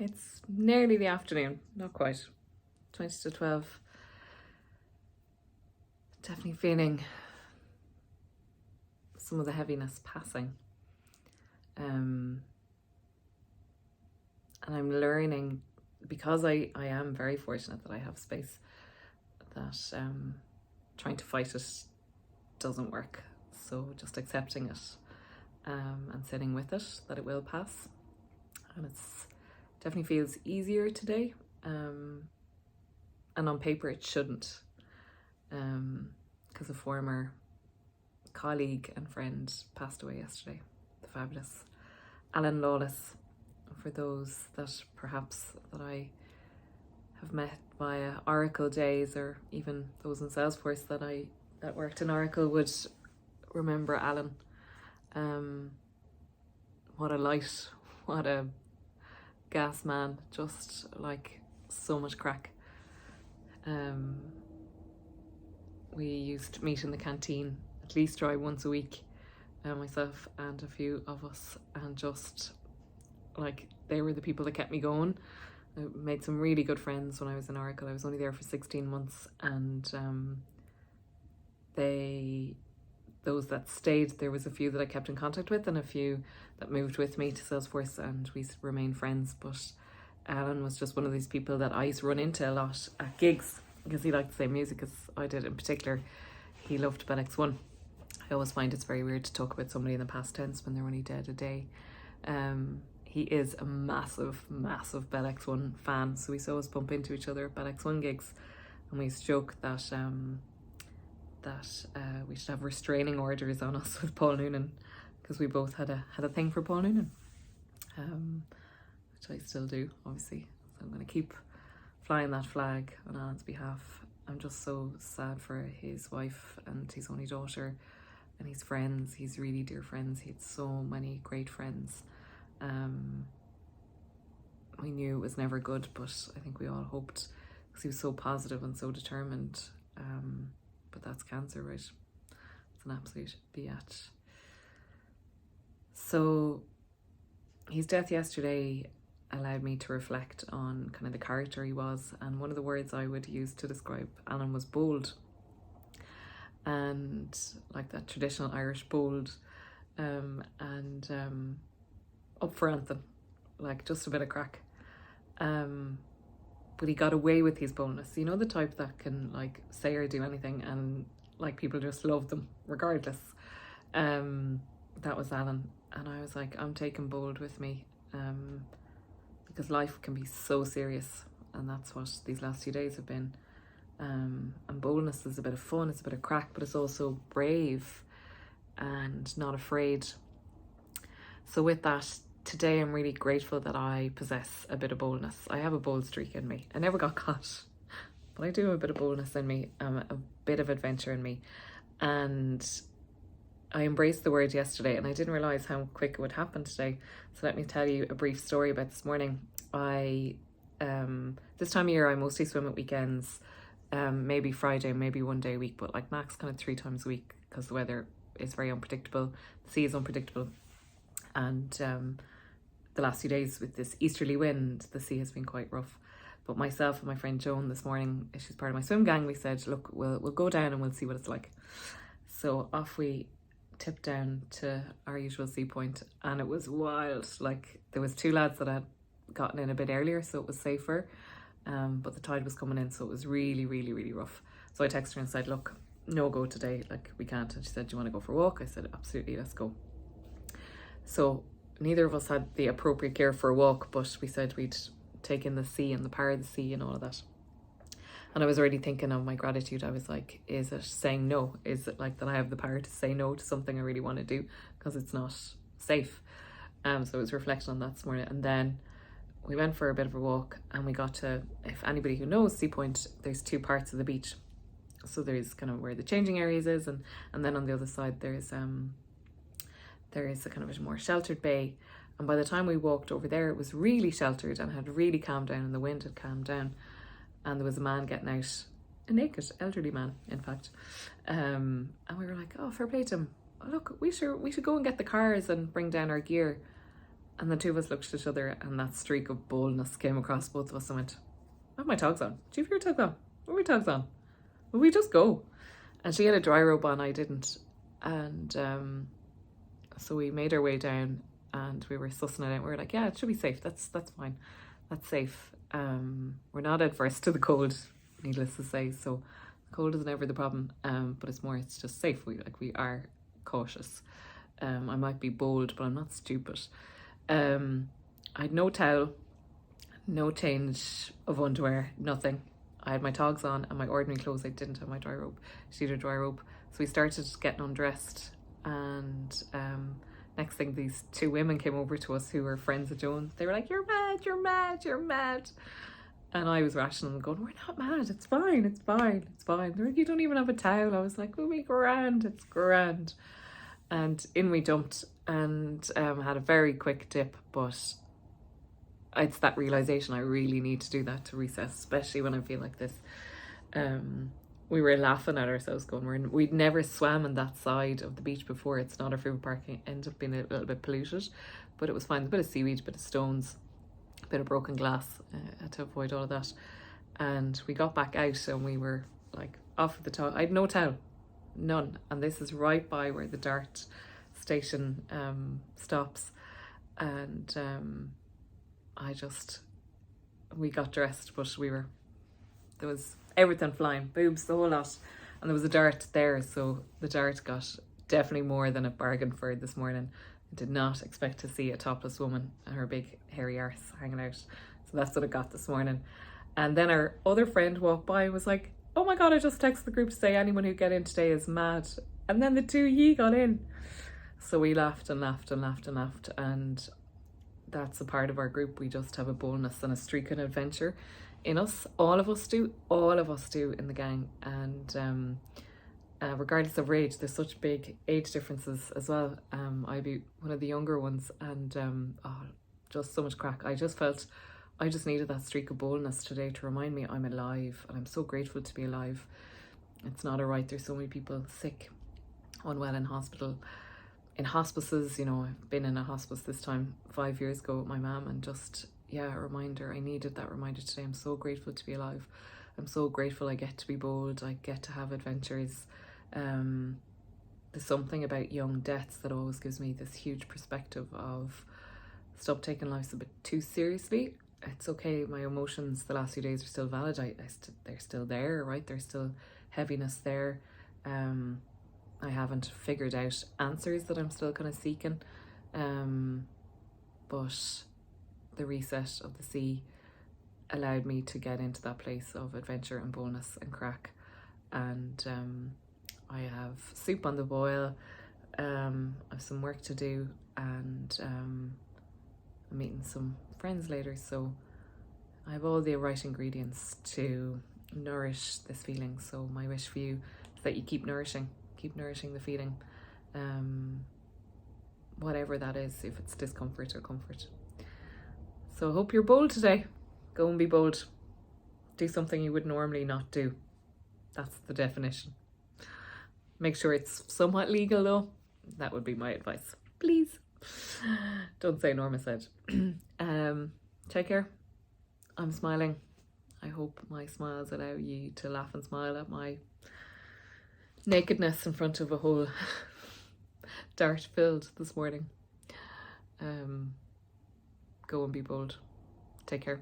It's nearly the afternoon, not quite. 20 to 12. Definitely feeling some of the heaviness passing. And I'm learning, because I am very fortunate that I have space, that trying to fight it doesn't work. So just accepting it and sitting with it, that it will pass. And it's definitely feels easier today. And on paper it shouldn't. Because a former colleague and friend passed away yesterday, the fabulous Alan Lawless. For those that perhaps that I have met via Oracle days, or even those in Salesforce that worked in Oracle, would remember Alan. What a light, what a gas man, just like so much crack. We used to meet in the canteen, at least try once a week, myself and a few of us, and just like they were the people that kept me going. I made some really good friends when I was in Oracle. I was only there for 16 months, and those that stayed, there was a few that I kept in contact with and a few that moved with me to Salesforce, and we remained friends. But Alan was just one of these people that I used to run into a lot at gigs, because he liked the same music as I did. In particular, he loved Bell X1. I always find it's very weird to talk about somebody in the past tense when they're only dead a day. He is a massive, massive Bell X1 fan, so we saw us bump into each other at Bell X1 gigs, and we used to joke that we should have restraining orders on us with Paul Noonan, because we both had a thing for Paul Noonan, which I still do, obviously. So I'm going to keep flying that flag on Alan's behalf. I'm just so sad for his wife and his only daughter and his friends, his really dear friends. He had so many great friends. We knew it was never good, but I think we all hoped, because he was so positive and so determined. But that's cancer, right? It's an absolute biatch. So his death yesterday allowed me to reflect on kind of the character he was, and one of the words I would use to describe Alan was bold, and like that traditional Irish bold, and up for anything, like just a bit of crack. But he got away with his boldness. You know, the type that can like say or do anything and like people just love them regardless. That was Alan, and I was like, I'm taking bold with me, because life can be so serious, and that's what these last few days have been. And boldness is a bit of fun, it's a bit of crack, but it's also brave and not afraid. So with that, today I'm really grateful that I possess a bit of boldness. I have a bold streak in me. I never got caught, but I do have a bit of boldness in me, a bit of adventure in me. And I embraced the word yesterday, and I didn't realise how quick it would happen today. So let me tell you a brief story about this morning. This time of year I mostly swim at weekends, maybe Friday, maybe one day a week, but like max kind of 3 times a week, because the weather is very unpredictable, the sea is unpredictable, and the last few days with this easterly wind, the sea has been quite rough. But myself and my friend Joan this morning, she's part of my swim gang, we said, look, we'll go down and we'll see what it's like. So off we tipped down to our usual sea point, and it was wild. Like, there was 2 lads that had gotten in a bit earlier, so it was safer, but the tide was coming in, so it was really, really, really rough. So I texted her and said, look, no go today, like we can't. And she said, do you want to go for a walk? I said, absolutely, let's go. So neither of us had the appropriate gear for a walk, but we said we'd take in the sea and the power of the sea and all of that. And I was already thinking of my gratitude. I was like, is it saying no? Is it like that I have the power to say no to something I really want to do because it's not safe? So I was reflecting on that this morning. And then we went for a bit of a walk, and we got to, if anybody who knows Sea Point, there's 2 parts of the beach. So there's kind of where the changing areas is, and then on the other side there's there is a kind of a more sheltered bay. And by the time we walked over there, it was really sheltered and had really calmed down, and the wind had calmed down. And there was a man getting out, a naked elderly man, in fact. And we were like, oh, fair play to him. Look, we should go and get the cars and bring down our gear. And the two of us looked at each other, and that streak of boldness came across both of us and went, I have my togs on. Do you have your togs on? What are my togs on? Will we just go? And she had a dry robe on, I didn't. And so we made our way down, and we were sussing it out. We were like, yeah, it should be safe. That's fine. That's safe. We're not adverse to the cold, needless to say. So the cold is never the problem. But it's just safe. We are cautious. I might be bold, but I'm not stupid. I had no towel, no change of underwear, nothing. I had my togs on and my ordinary clothes. I didn't have my dry robe. She had a dry robe. So we started getting undressed, and next thing, these two women came over to us who were friends of Joan's. They were like, you're mad, you're mad, you're mad. And I was rational and going, we're not mad, it's fine, it's fine, it's fine. They're like, you don't even have a towel. I was like, we'll be grand, it's grand. And in we jumped, and had a very quick dip, but it's that realisation I really need to do that to recess, especially when I feel like this. We were laughing at ourselves going, we'd never swam on that side of the beach before. It's not our favourite park. It ended up being a little bit polluted, but it was fine. A bit of seaweed, a bit of stones, a bit of broken glass, to avoid all of that. And we got back out, and we were like off at the top. I had no towel, none. And this is right by where the Dart station stops. And we got dressed, but there was everything flying, boobs, the whole lot. And there was a Dart there, so the Dart got definitely more than a bargain for this morning. I did not expect to see a topless woman and her big hairy arse hanging out. So that's what I got this morning. And then our other friend walked by and was like, oh my God, I just texted the group to say anyone who get in today is mad. And then the two ye got in. So we laughed and laughed and laughed and laughed. And that's a part of our group. We just have a boldness and a streak of adventure in us. All of us do in the gang. And regardless of age, there's such big age differences as well. I'd be one of the younger ones, and just so much crack. I just needed that streak of boldness today to remind me I'm alive, and I'm so grateful to be alive. It's not alright. There's so many people sick, unwell in hospices. You know, I've been in a hospice this time 5 years ago with my mum, and just, yeah, a reminder. I needed that reminder today. I'm so grateful to be alive. I'm so grateful I get to be bold. I get to have adventures. There's something about young deaths that always gives me this huge perspective of stop taking life a bit too seriously. It's okay. My emotions the last few days are still valid. They're still there, right? There's still heaviness there. I haven't figured out answers that I'm still kind of seeking. But the reset of the sea allowed me to get into that place of adventure and boldness and crack. And I have soup on the boil. I have some work to do, and I'm meeting some friends later. So I have all the right ingredients to nourish this feeling. So my wish for you is that you keep nourishing the feeling, whatever that is, if it's discomfort or comfort. So I hope you're bold today. Go and be bold. Do something you would normally not do. That's the definition. Make sure it's somewhat legal though. That would be my advice. Please. Don't say Norma said. Take care. I'm smiling. I hope my smiles allow you to laugh and smile at my nakedness in front of a whole Dart filled this morning. Go and be bold. Take care.